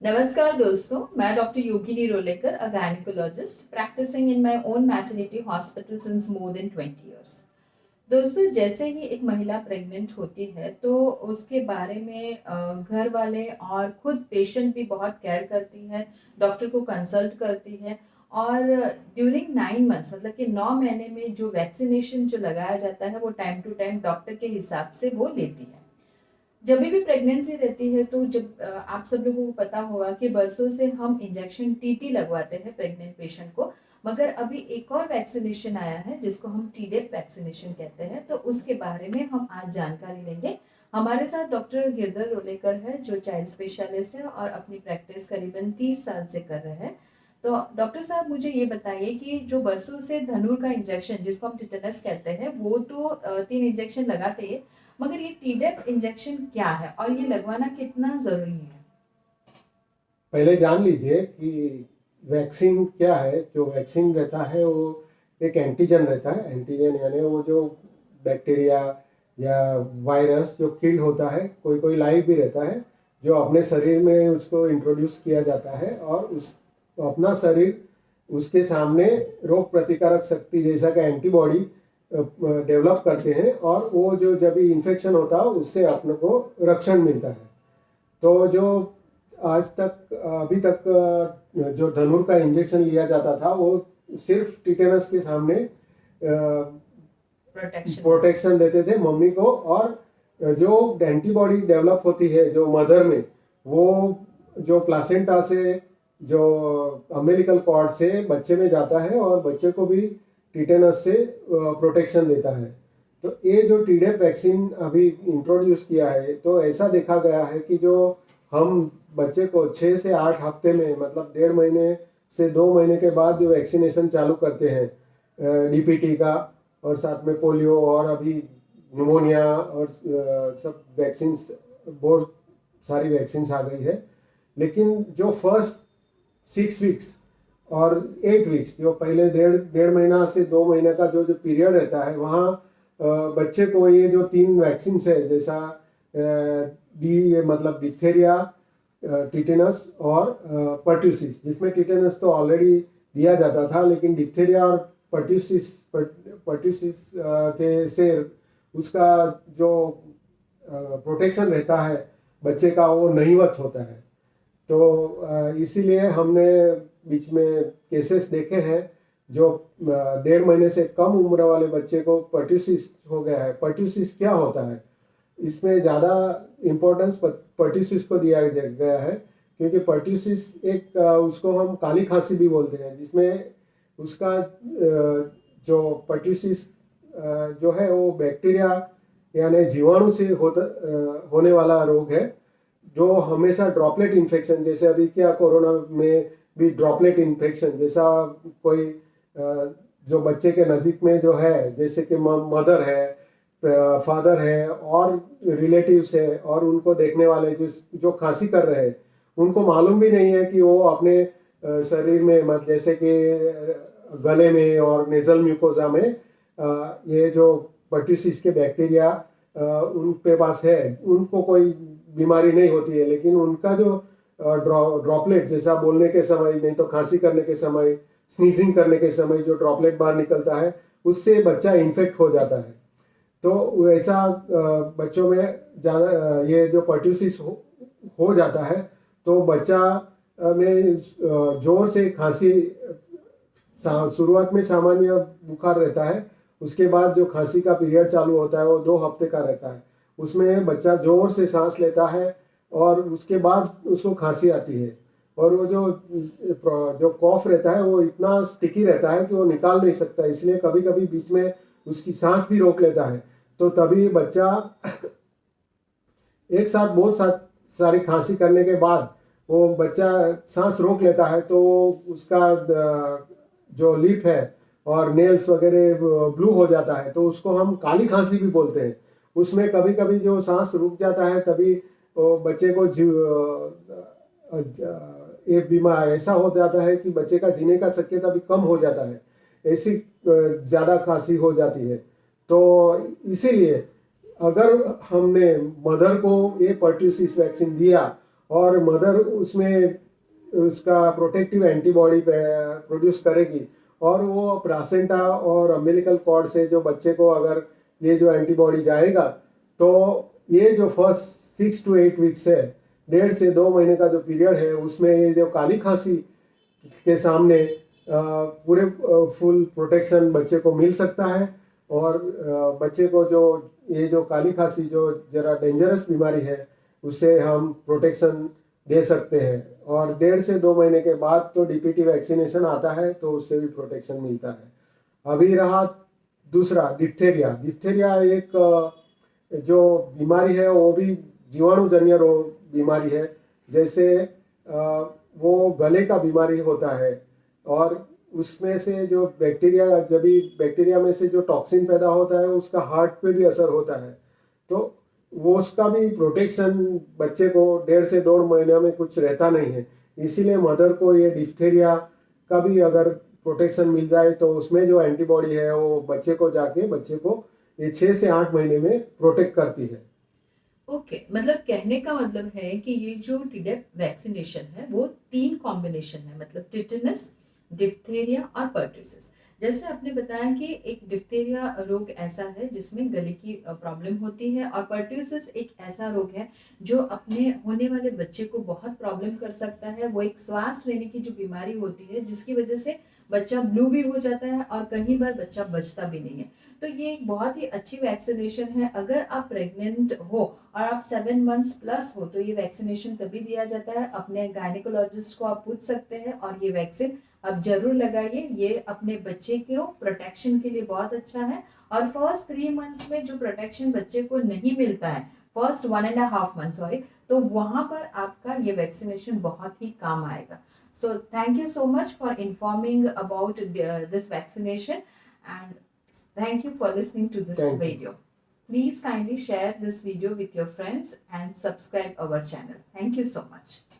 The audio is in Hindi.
नमस्कार दोस्तों, मैं doctor Yogini Rolekar, a gynaecologist practising in my own maternity hospital since more than 20 years. दोस्तों, जैसे ही एक महिला प्रेग्नेंट होती है तो उसके बारे में घर वाले और खुद पेशेंट भी बहुत केयर करती है, डॉक्टर को कंसल्ट करती है। और ड्यूरिंग 9 मंथ्स मतलब कि 9 महीने में जो वैक्सीनेशन जो लगाया जाता है वो टाइम टू टाइम डॉक्टर के हिसाब से वो लेती है। जब भी प्रेगनेंसी रहती है तो जब आप सब लोगों को पता होगा कि बरसों से हम इंजेक्शन टीटी लगवाते हैं प्रेग्नेंट पेशेंट को। मगर अभी एक और वैक्सीनेशन आया है जिसको हम टीडेप वैक्सीनेशन कहते हैं, तो उसके बारे में हम आज जानकारी लेंगे। हमारे साथ डॉक्टर गिरधर रोलेकर है जो चाइल्ड स्पेशलिस्ट है और अपनी प्रैक्टिस करीबन 30 साल से कर रहे हैं। तो डॉक्टर साहब, मुझे ये बताइए कि जो बरसों से धनुर का इंजेक्शन जिसको हम टिटेनस कहते हैं वो तो 3 इंजेक्शन लगाते हैं, मगर ये टीडेप इंजेक्शन क्या है और ये लगवाना कितना जरूरी है? पहले जान लीजिए कि वैक्सीन क्या है। जो वैक्सीन रहता है वो एक एंटीजन रहता है। एंटीजन यानी वो जो बैक्टीरिया या वायरस जो किल होता है, कोई कोई लाइव भी रहता है, जो अपने शरीर में उसको इंट्रोड्यूस किया जाता है और उस अपना शरीर उसके सामने रोग प्रतिकारक शक्ति जैसा का एंटीबॉडी डेवलप करते हैं और वो जो जब भी इन्फेक्शन होता है उससे अपने को रक्षण मिलता है। तो जो आज तक अभी तक जो धनुर का इंजेक्शन लिया जाता था वो सिर्फ टिटेनस के सामने प्रोटेक्शन देते थे मम्मी को, और जो एंटीबॉडी डेवलप होती है जो मदर में, वो जो प्लासेंटा से जो अम्बिलिकल कॉर्ड से बच्चे में जाता है और बच्चे को भी टिटेनस से प्रोटेक्शन देता है। तो ये जो टीडेप वैक्सीन अभी इंट्रोड्यूस किया है, तो ऐसा देखा गया है कि जो हम बच्चे को 6 से 8 हफ्ते में, मतलब 1.5 महीने से 2 महीने के बाद जो वैक्सीनेशन चालू करते हैं डीपीटी का, और साथ में पोलियो और अभी निमोनिया और सब वैक्सीन, बहुत सारी वैक्सीन आ गई है। लेकिन जो फर्स्ट 6 वीक्स और 8 वीक्स, जो पहले डेढ़ महीना से 2 महीने का जो जो पीरियड रहता है, वहाँ बच्चे को ये जो 3 वैक्सीन है, जैसा डी मतलब डिप्थेरिया, टिटेनस और पर्ट्यूसिस, जिसमें टिटेनस तो ऑलरेडी दिया जाता था, लेकिन डिप्थेरिया और पर्ट्यूसिस के से उसका जो प्रोटेक्शन रहता है बच्चे का वो नहीवत होता है। तो इसीलिए हमने बीच में केसेस देखे हैं जो 1.5 महीने से कम उम्र वाले बच्चे को पर्ट्यूसिस हो गया है। पर्ट्यूसिस क्या होता है, इसमें ज़्यादा इम्पोर्टेंस पर्ट्यूसिस को दिया गया है, क्योंकि पर्ट्यूसिस एक उसको हम काली खांसी भी बोलते हैं, जिसमें उसका जो पर्ट्यूसिस जो है वो बैक्टीरिया यानी जीवाणु से होने वाला रोग है, जो हमेशा ड्रॉपलेट इन्फेक्शन, जैसे अभी क्या कोरोना में भी ड्रॉपलेट इन्फेक्शन जैसा कोई जो बच्चे के नज़दीक में जो है, जैसे कि मदर है, फादर है और रिलेटिव्स है और उनको देखने वाले जो खांसी कर रहे हैं, उनको मालूम भी नहीं है कि वो अपने शरीर में, मतलब जैसे कि गले में और नेजल म्यूकोजा में ये जो पर्ट्यूसिस के बैक्टीरिया उनके पास है, उनको कोई बीमारी नहीं होती है, लेकिन उनका जो ड्रॉपलेट जैसा बोलने के समय, नहीं तो खांसी करने के समय, स्नीजिंग करने के समय जो ड्रॉपलेट बाहर निकलता है, उससे बच्चा इन्फेक्ट हो जाता है। तो ऐसा बच्चों में ज़्यादा ये जो पर्ट्यूसिस हो जाता है, तो बच्चा में जोर से खांसी, शुरुआत में सामान्य बुखार रहता है, उसके बाद जो खांसी का पीरियड चालू होता है वो 2 हफ्ते का रहता है। उसमें बच्चा जोर से सांस लेता है और उसके बाद उसको खांसी आती है, और वो जो कॉफ रहता है वो इतना स्टिकी रहता है कि वो निकाल नहीं सकता, इसलिए कभी कभी बीच में उसकी सांस भी रोक लेता है। तो तभी बच्चा एक साथ बहुत सारी खांसी करने के बाद वो बच्चा सांस रोक लेता है, तो उसका जो लिप है और नेल्स वगैरह ब्लू हो जाता है, तो उसको हम काली खांसी भी बोलते हैं। उसमें कभी कभी जो सांस रुक जाता है, तभी बच्चे को एक बीमार ऐसा हो जाता है कि बच्चे का जीने का शक्यता भी कम हो जाता है, ऐसी ज़्यादा खांसी हो जाती है। तो इसीलिए अगर हमने मदर को ये पर्ट्यूसिस वैक्सीन दिया और मदर उसमें उसका प्रोटेक्टिव एंटीबॉडी प्रोड्यूस करेगी और वो प्लासेंटा और अम्बिलिकल कॉर्ड से जो बच्चे को अगर ये जो एंटीबॉडी जाएगा तो ये जो फर्स्ट 6 to 8 वीक्स है, 1.5 से 2 महीने का जो पीरियड है, उसमें ये जो काली खांसी के सामने पूरे फुल प्रोटेक्शन बच्चे को मिल सकता है। और बच्चे को जो ये जो काली खांसी जो जरा डेंजरस बीमारी है उससे हम प्रोटेक्शन दे सकते हैं। और 1.5 से 2 महीने के बाद तो डीपीटी वैक्सीनेशन आता है तो उससे भी प्रोटेक्शन मिलता है। अभी रहा दूसरा डिप्थेरिया। डिप्थेरिया एक जो बीमारी है वो भी जीवाणुजन्य बीमारी है। जैसे वो गले का बीमारी होता है और उसमें से जो बैक्टीरिया जब भी बैक्टीरिया में से जो टॉक्सिन पैदा होता है उसका हार्ट पे भी असर होता है। तो वो उसका भी प्रोटेक्शन बच्चे को 1.5 से 2 महीने में कुछ रहता नहीं है। इसीलिए मदर को ये डिप्थेरिया का भी अगर प्रोटेक्शन मिल जाए तो उसमें जो एंटीबॉडी है वो बच्चे को ये 6 से 8 महीने में प्रोटेक्ट करती है। ओके मतलब कहने का मतलब है कि ये जो टीडेप वैक्सीनेशन है वो 3 कॉम्बिनेशन है, मतलब टिटेनस, डिप्थेरिया और पर्ट्यूसिस। जैसे आपने बताया कि एक डिप्थेरिया रोग ऐसा है जिसमें गले की प्रॉब्लम होती है और पर्ट्यूसिस एक ऐसा रोग है जो अपने होने वाले बच्चे को बहुत प्रॉब्लम कर सकता है। वो एक श्वास लेने की जो बीमारी होती है जिसकी वजह से बच्चा ब्लू भी हो जाता है और कहीं बार बच्चा बचता भी नहीं है। तो ये एक बहुत ही अच्छी वैक्सीनेशन है। अगर आप प्रेग्नेंट हो और आप 7 मंथ्स प्लस हो तो ये वैक्सीनेशन तभी दिया जाता है। अपने गायनेकोलॉजिस्ट को आप पूछ सकते हैं और ये वैक्सीन आप जरूर लगाइए। ये अपने बच्चे को प्रोटेक्शन के लिए बहुत अच्छा है। और फर्स्ट 3 मंथ्स में जो प्रोटेक्शन बच्चे को नहीं मिलता है, फर्स्ट 1.5 मंथ सॉरी, तो वहां पर आपका ये वैक्सीनेशन बहुत ही काम आएगा। So thank you so much for informing about this vaccination, and thank you for listening to this Thank you. video. Please kindly share this video with your friends and subscribe our channel. Thank you so much.